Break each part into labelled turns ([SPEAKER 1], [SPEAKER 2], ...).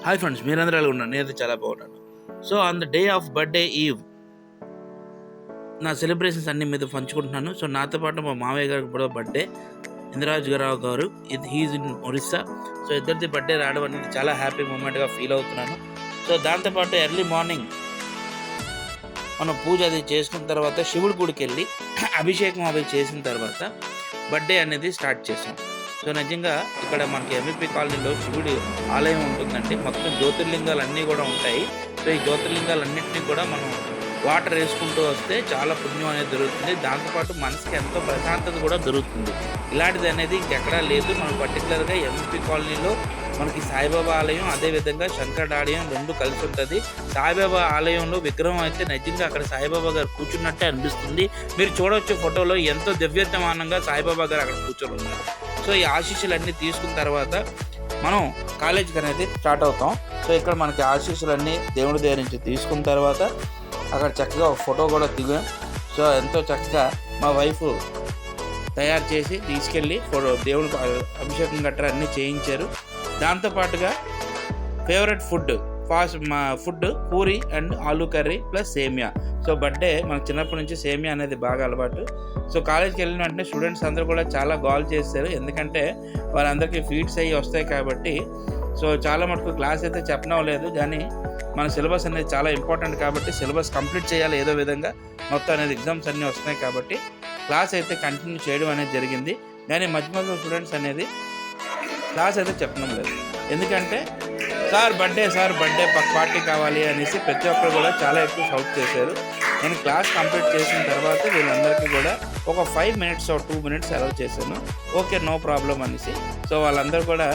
[SPEAKER 1] Hi friends, మీరందరూ ఎలా ఉన్నారు? నేనైతే చాలా బాగున్నాను. So on the day of birthday eve నా సెలబ్రేషన్స్ అన్ని మీద పంచుకుంటున్నాను. సో నాతో పాటు మా మామయ్య గారికి కూడా బర్త్డే, ఇంద్రరాజు గారు. He's in Orissa. సో ఇద్దరిది బర్త్డే రావడం అనేది చాలా హ్యాపీ మూమెంట్గా ఫీల్ అవుతున్నాను. సో దాంతోపాటు ఎర్లీ మార్నింగ్ మనం పూజ అది చేసుకున్న తర్వాత శివుడి గుడికి వెళ్ళి అభిషేకం అవి చేసిన తర్వాత బర్త్డే అనేది స్టార్ట్ చేసాం. సో నిజంగా ఇక్కడ మనకి ఎంవిపి కాలనీలో శివుడి ఆలయం ఉంటుందండి. మొత్తం జ్యోతిర్లింగాలు అన్నీ కూడా ఉంటాయి. సో ఈ జ్యోతిర్లింగాలన్నింటినీ కూడా మనం వాటర్ వేసుకుంటూ వస్తే చాలా పుణ్యం అనేది దొరుకుతుంది. దాంతోపాటు మనసుకి ఎంతో ప్రశాంతత కూడా దొరుకుతుంది. ఇలాంటిది అనేది ఇంకెక్కడా లేదు. మనం పర్టికులర్గా ఎంవిపి కాలనీలో మనకి సాయిబాబా ఆలయం, అదేవిధంగా శంకరుడి ఆలయం రెండు కలిసి ఉంటుంది. సాయిబాబా ఆలయంలో విగ్రహం అయితే నిజంగా అక్కడ సాయిబాబా గారు కూర్చున్నట్టే అనిపిస్తుంది. మీరు చూడవచ్చు ఫోటోలో ఎంతో దివ్యతమానంగా సాయిబాబా గారు అక్కడ కూర్చొని ఉన్నారు. సో ఈ ఆశీస్సులన్నీ తీసుకున్న తర్వాత మనం కాలేజీకి అనేది స్టార్ట్ అవుతాం. సో ఇక్కడ మనకి ఆశీస్సులన్నీ దేవుడి దగ్గర నుంచి తీసుకున్న తర్వాత అక్కడ చక్కగా ఒక ఫోటో కూడా దిగాం. సో ఎంతో చక్కగా మా వైఫ్ తయారు చేసి తీసుకెళ్ళి దేవుడికి అభిషేకం గట్రా అన్నీ చేయించారు. దాంతోపాటుగా favourite food puri and aloo curry plus సేమియా. సో బర్త్డే మనకు చిన్నప్పటి నుంచి సేమియా అనేది బాగా అలవాటు. సో కాలేజ్కి వెళ్ళిన వెంటనే స్టూడెంట్స్ అందరూ కూడా చాలా గోల్ చేశారు. ఎందుకంటే వాళ్ళందరికీ ఫీడ్స్ అయ్యి వస్తాయి కాబట్టి. సో చాలా మటుకు క్లాస్ అయితే చెప్పడం లేదు, కానీ మన సిలబస్ అనేది చాలా ఇంపార్టెంట్ కాబట్టి సిలబస్ కంప్లీట్ చేయాలి ఏదో విధంగా. మొత్తం అనేది ఎగ్జామ్స్ అన్నీ వస్తున్నాయి కాబట్టి క్లాస్ అయితే కంటిన్యూ చేయడం అనేది జరిగింది. కానీ మధ్య మధ్యలో స్టూడెంట్స్ అనేది క్లాస్ అయితే చెప్పడం లేదు. ఎందుకంటే సార్ బర్త్డే పార్టీ కావాలి అనేసి ప్రతి ఒక్కరు కూడా చాలా ఎక్కువ షౌట్ చేశారు. నేను క్లాస్ కంప్లీట్ చేసిన తర్వాత వీళ్ళందరికీ కూడా ఒక 5 minutes 2 minutes అలౌ చేశాను. ఓకే, నో ప్రాబ్లం అనేసి. సో వాళ్ళందరూ కూడా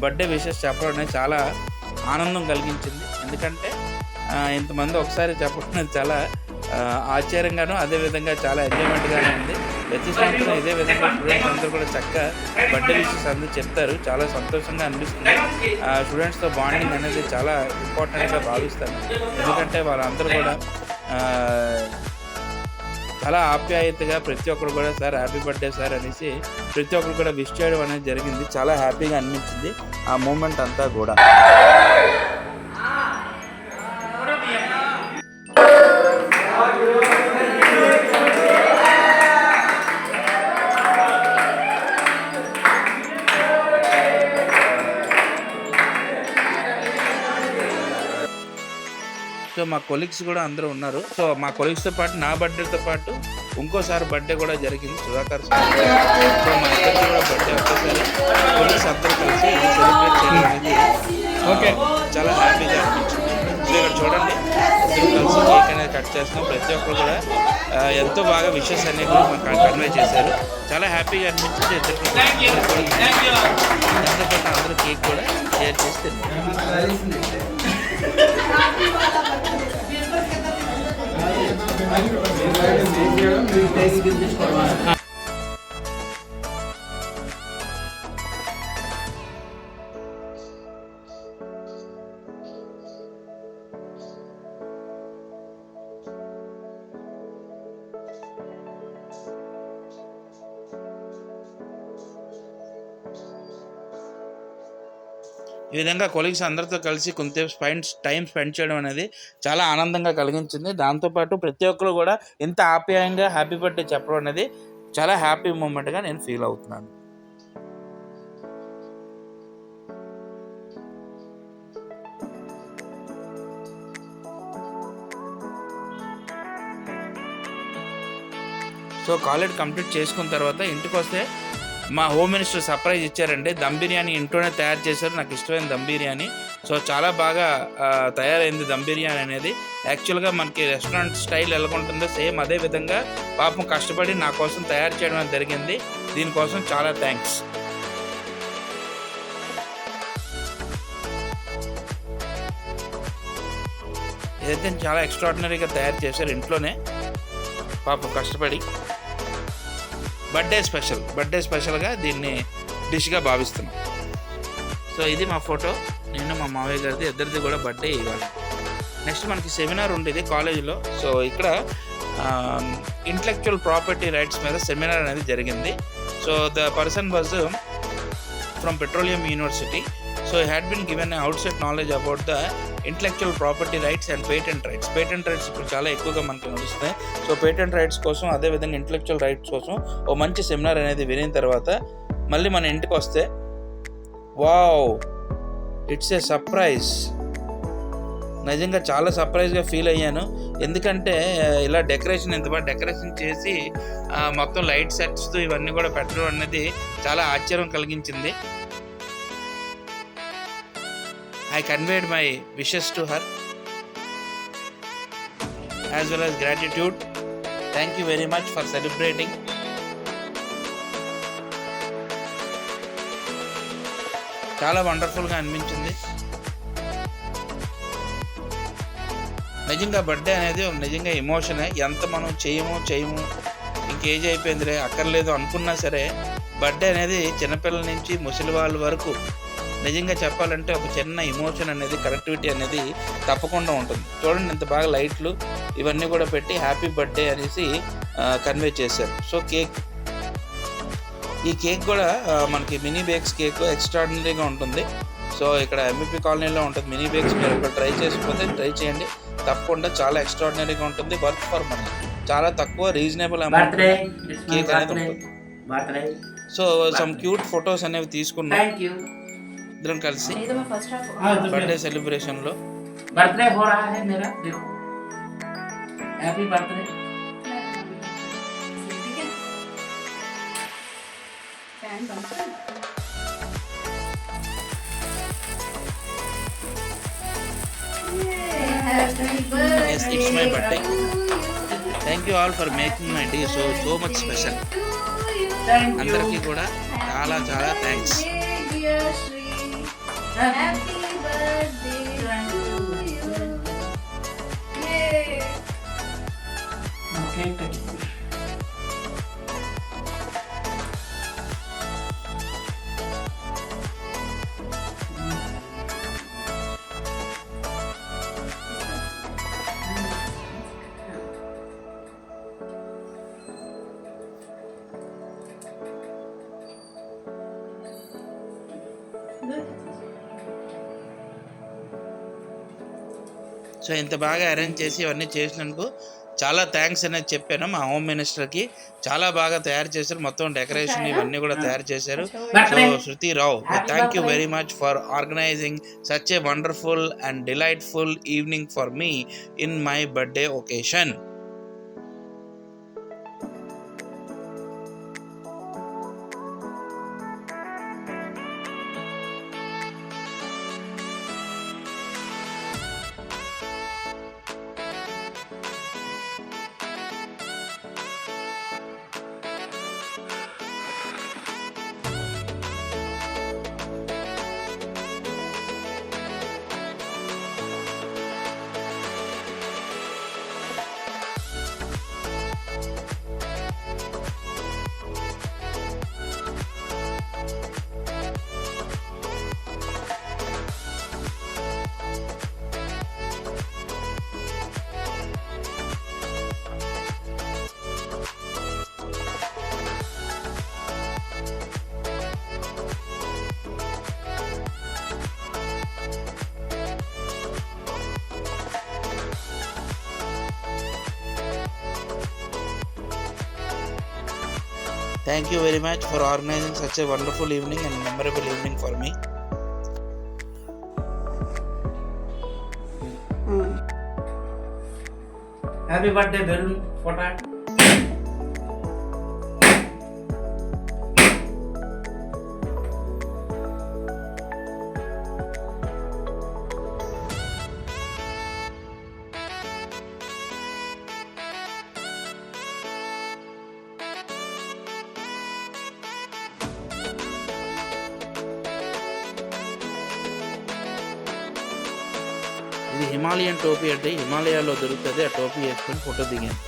[SPEAKER 1] బర్త్డే విషెస్ చెప్పడం అనేది చాలా ఆనందం కలిగించింది. ఎందుకంటే ఇంతమంది ఒకసారి చెప్పడం అనేది చాలా ఆశ్చర్యంగాను, అదేవిధంగా చాలా ఎంజాయ్మెంట్గానే ఉంది. ప్రతి సంవత్సరం ఇదే విధంగా స్టూడెంట్స్ అందరూ కూడా చక్కగా బర్త్డే విషెస్ అందరూ చెప్తారు. చాలా సంతోషంగా అనిపిస్తుంది. స్టూడెంట్స్తో బాండింగ్ అనేది చాలా ఇంపార్టెంట్గా భావిస్తాను. ఎందుకంటే వాళ్ళందరూ కూడా చాలా ఆప్యాయతగా ప్రతి ఒక్కరు కూడా సార్ హ్యాపీ బర్త్డే సార్ అనేసి ప్రతి ఒక్కరు కూడా విష్ చేయడం అనేది జరిగింది. చాలా హ్యాపీగా అనిపించింది ఆ మూమెంట్ అంతా కూడా. సో మా కొలీగ్స్ కూడా అందరూ ఉన్నారు. సో మా కొలీగ్స్తో పాటు నా బర్త్డేతో పాటు ఇంకోసారి బర్త్డే కూడా జరిగింది, సుధాకర్ సార్. సో మా ఇద్దరికి కూడా బర్త్డే ఒకేసారి కొలీగ్స్ అందరూ కలిసి సెలబ్రేట్ చేయడం అనేది ఓకే చాలా హ్యాపీగా అనిపించింది. సో ఇక్కడ చూడండి, ఇద్దరు కలిసి కేక్ అనేది కట్ చేస్తున్నాం. ప్రతి ఒక్కరు కూడా ఎంతో బాగా విషెస్ అనేవి మాకు కన్వే చేశారు. చాలా హ్యాపీగా అనిపించింది. ఇద్దరికి దాంతోపాటు అందరూ కేక్ కూడా షేర్ చేసి తిన్నారు. ఈ విధంగా కొలీగ్స్ అందరితో కలిసి కొంతసేపు టైం స్పెండ్ చేయడం అనేది చాలా ఆనందంగా కలిగించింది. దాంతోపాటు ప్రతి ఒక్కరు కూడా ఎంత ఆప్యాయంగా హ్యాపీ బర్త్డే చెప్పడం అనేది చాలా హ్యాపీ మూమెంట్గా నేను ఫీల్ అవుతున్నాను. సో కాలేజ్ కంప్లీట్ చేసుకున్న తర్వాత ఇంటికి వస్తే మా హోమ్ మినిస్టర్ సర్ప్రైజ్ ఇచ్చారండి. దమ్ బిర్యానీ ఇంట్లోనే తయారు చేశారు, నాకు ఇష్టమైన దమ్ బిర్యానీ. సో చాలా బాగా తయారైంది దమ్ బిర్యానీ అనేది. యాక్చువల్గా మనకి రెస్టారెంట్ స్టైల్ ఎలాగుంటుందో సేమ్ అదే విధంగా పాపం కష్టపడి నా కోసం తయారు చేయడం జరిగింది. దీనికోసం చాలా థ్యాంక్స్. ఏదైతే చాలా ఎక్స్ట్రాడినరీగా తయారు చేశారు ఇంట్లోనే పాపం కష్టపడి. బర్త్డే స్పెషల్గా దీన్ని డిష్గా భావిస్తున్నాం. సో ఇది మా ఫోటో, నేను మా మావయ్య గారిది, ఇద్దరిది కూడా బర్త్డే ఇవాళ. నెక్స్ట్ మనకి సెమినార్ ఉండేది కాలేజీలో. సో ఇక్కడ ఇంటలెక్చువల్ ప్రాపర్టీ రైట్స్ మీద సెమినార్ అనేది జరిగింది. So the person was from petroleum university. So he had been given an outside knowledge about the intellectual property rights and patent rights. Patent rights ఇప్పుడు చాలా ఎక్కువగా మనకి నడుస్తాయి. సో పేటెంట్ రైట్స్ కోసం, అదేవిధంగా ఇంటలెక్చువల్ రైట్స్ కోసం ఓ మంచి సెమినార్ అనేది వినిన తర్వాత మళ్ళీ మన ఇంటికి వస్తే వావ్, ఇట్స్ ఏ సర్ప్రైజ్. నిజంగా చాలా సర్ప్రైజ్గా ఫీల్ అయ్యాను. ఎందుకంటే ఇలా డెకరేషన్, ఇంత బాగా డెకరేషన్ చేసి మొత్తం లైట్ సెట్స్తో ఇవన్నీ కూడా పెట్టడం అనేది చాలా ఆశ్చర్యం కలిగించింది. I conveyed my wishes to her as well as gratitude. Thank you very much for celebrating. చాలా వండర్ఫుల్గా అనిపించింది. నిజంగా బర్త్డే అనేది నిజంగా ఎమోషనే. ఎంత మనం చేయము ఇంకేజ్ అయిపోయిందిలే అక్కర్లేదు అనుకున్నా సరే, బర్త్డే అనేది చిన్నపిల్లల నుంచి ముసలి వాళ్ళ వరకు నిజంగా చెప్పాలంటే ఒక చిన్న ఎమోషన్ అనేది, కనెక్టివిటీ అనేది తప్పకుండా ఉంటుంది. చూడండి ఎంత బాగా లైట్లు ఇవన్నీ కూడా పెట్టి హ్యాపీ బర్త్డే అనేసి కన్వే చేశారు. సో ఈ కేక్ కూడా మనకి మినీ బేక్స్ కేక్ ఎక్స్ట్రాడినరీగా ఉంటుంది. సో ఇక్కడ ఎంబీపీ కాలనీలో ఉంటుంది మినీ బేక్స్. మీరు ఇక్కడ ట్రై చేసుకోతే ట్రై చేయండి, తప్పకుండా చాలా ఎక్స్ట్రాడినరీగా ఉంటుంది. వర్త్ ఫర్ మనీ, చాలా తక్కువ రీజనబుల్ అమౌంట్ కేక్ అనేది ఉంటుంది. సో సమ్ క్యూట్ ఫొటోస్ అనేవి తీసుకున్నాం ఇద్దరం కలిసి బర్త్డే సెలబ్రేషన్ లో.
[SPEAKER 2] बर्थडे हो रहा है मेरा, देखो happy birthday.
[SPEAKER 1] Yes, it's my birthday. Thank you all for making my day so much special. అందరికీ కూడా చాలా చాలా thanks.
[SPEAKER 3] Happy birthday to you. Yay.
[SPEAKER 2] Okay, thank you.
[SPEAKER 1] So ఇంత బాగా అరేంజ్ చేసి ఇవన్నీ చేసినందుకు చాలా థ్యాంక్స్ అనేది చెప్పాను మా హోమ్ మినిస్టర్కి. చాలా బాగా తయారు చేశారు, మొత్తం డెకరేషన్ ఇవన్నీ కూడా తయారు చేశారు. So Shruti Rao, thank you very much for organising such a wonderful and delightful evening for me in my birthday occasion. Thank you very much for organizing such a wonderful evening and memorable evening for me.
[SPEAKER 2] Happy birthday balloon photo.
[SPEAKER 1] ఇది Himalayan టోపీ అంటే హిమాలయాలో దొరుకుతుంది. ఆ టోపీ వేసుకొని photo దిగాను.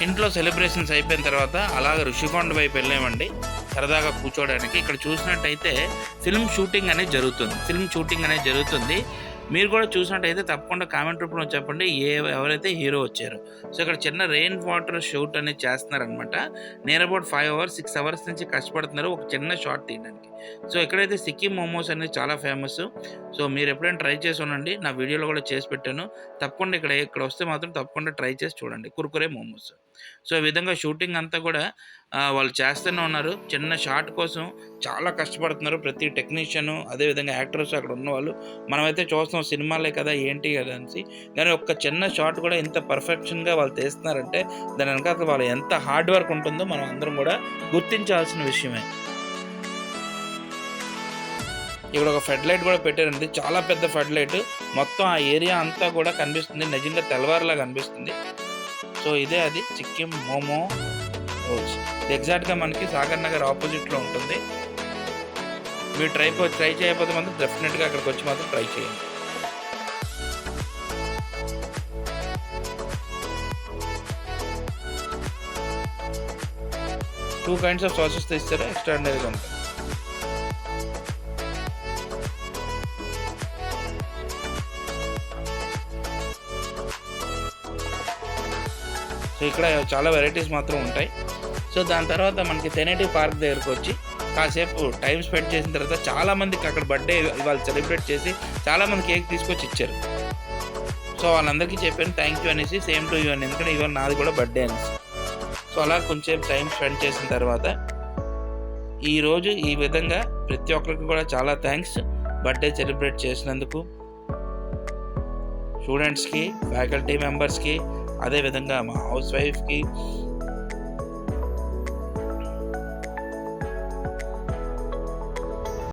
[SPEAKER 1] ఇంట్లో celebrations అయిపోయిన తర్వాత అలాగ ఋషికొండ వైపు వెళ్ళామండి సరదాగా కూర్చోవడానికి. ఇక్కడ చూసినట్టయితే ఫిల్మ్ షూటింగ్ అనేది జరుగుతుంది. మీరు కూడా చూసినట్టయితే తప్పకుండా కామెంట్ రూపంలో చెప్పండి ఎవరైతే హీరో వచ్చారో. సో ఇక్కడ చిన్న రెయిన్ వాటర్ షూట్ అనేది చేస్తున్నారనమాట. నియర్ అబౌట్ 5 hours 6 hours నుంచి కష్టపడుతున్నారు ఒక చిన్న షాట్ తీయడానికి. సో ఎక్కడైతే సిక్కిం మోమోస్ అనేది చాలా ఫేమస్. సో మీరు ఎప్పుడైనా ట్రై చేసి ఉండండి, నా వీడియోలో కూడా చేసి పెట్టాను. తప్పకుండా ఇక్కడ వస్తే మాత్రం తప్పకుండా ట్రై చేసి చూడండి కుర్కురే మోమోస్. సో ఈ విధంగా షూటింగ్ అంతా కూడా వాళ్ళు చేస్తూనే ఉన్నారు. చిన్న షాట్ కోసం చాలా కష్టపడుతున్నారు ప్రతి టెక్నీషియను, అదేవిధంగా యాక్టర్స్ అక్కడ ఉన్నవాళ్ళు. మనమైతే చూస్తాం సినిమాలే కదా ఏంటి కదా అనేసి, కానీ ఒక్క చిన్న షాట్ కూడా ఇంత పర్ఫెక్షన్గా వాళ్ళు తీస్తున్నారంటే దాని వెనకాల వాళ్ళు ఎంత హార్డ్ వర్క్ ఉంటుందో మనం అందరం కూడా గుర్తించాల్సిన విషయమే. ఇక్కడ ఒక ఫెడ్ లైట్ కూడా పెట్టారండి, చాలా పెద్ద ఫెడ్ లైట్. మొత్తం ఆ ఏరియా అంతా కూడా కనిపిస్తుంది, నిజంగా తెల్లవారులా కనిపిస్తుంది. సో ఇదే అది సిక్కిం మోమో రోడ్స్. ఎగ్జాక్ట్గా మనకి సాగర్ నగర్ ఆపోజిట్లో ఉంటుంది. మీరు ట్రై చేయకపోతే మాత్రం డెఫినెట్గా అక్కడికి వచ్చి మాత్రం ట్రై చేయండి. టూ కైండ్స్ ఆఫ్ సాసెస్ ఇస్తారా, ఎక్స్ట్రాడినరీగా ఉంటుంది. సో ఇక్కడ చాలా వెరైటీస్ మాత్రం ఉంటాయి. సో దాని తర్వాత మనకి తెనేటి పార్క్ దగ్గరకు వచ్చి కాసేపు టైం స్పెండ్ చేసిన తర్వాత చాలామందికి అక్కడ బర్త్డే ఇవాళ సెలబ్రేట్ చేసి చాలామంది కేక్ తీసుకొచ్చి ఇచ్చారు. సో వాళ్ళందరికీ చెప్పాను థ్యాంక్ యూ అనేసి, సేమ్ టు యూ అని, ఎందుకంటే ఇవాళ నాది కూడా బర్త్డే అనేసి. సో అలా కొంచెం టైం స్పెండ్ చేసిన తర్వాత ఈరోజు ఈ విధంగా ప్రతి ఒక్కరికి కూడా చాలా థ్యాంక్స్ బర్త్డే సెలబ్రేట్ చేసినందుకు. స్టూడెంట్స్కి, ఫ్యాకల్టీ మెంబర్స్కి, అదేవిధంగా మా హౌస్ వైఫ్కి,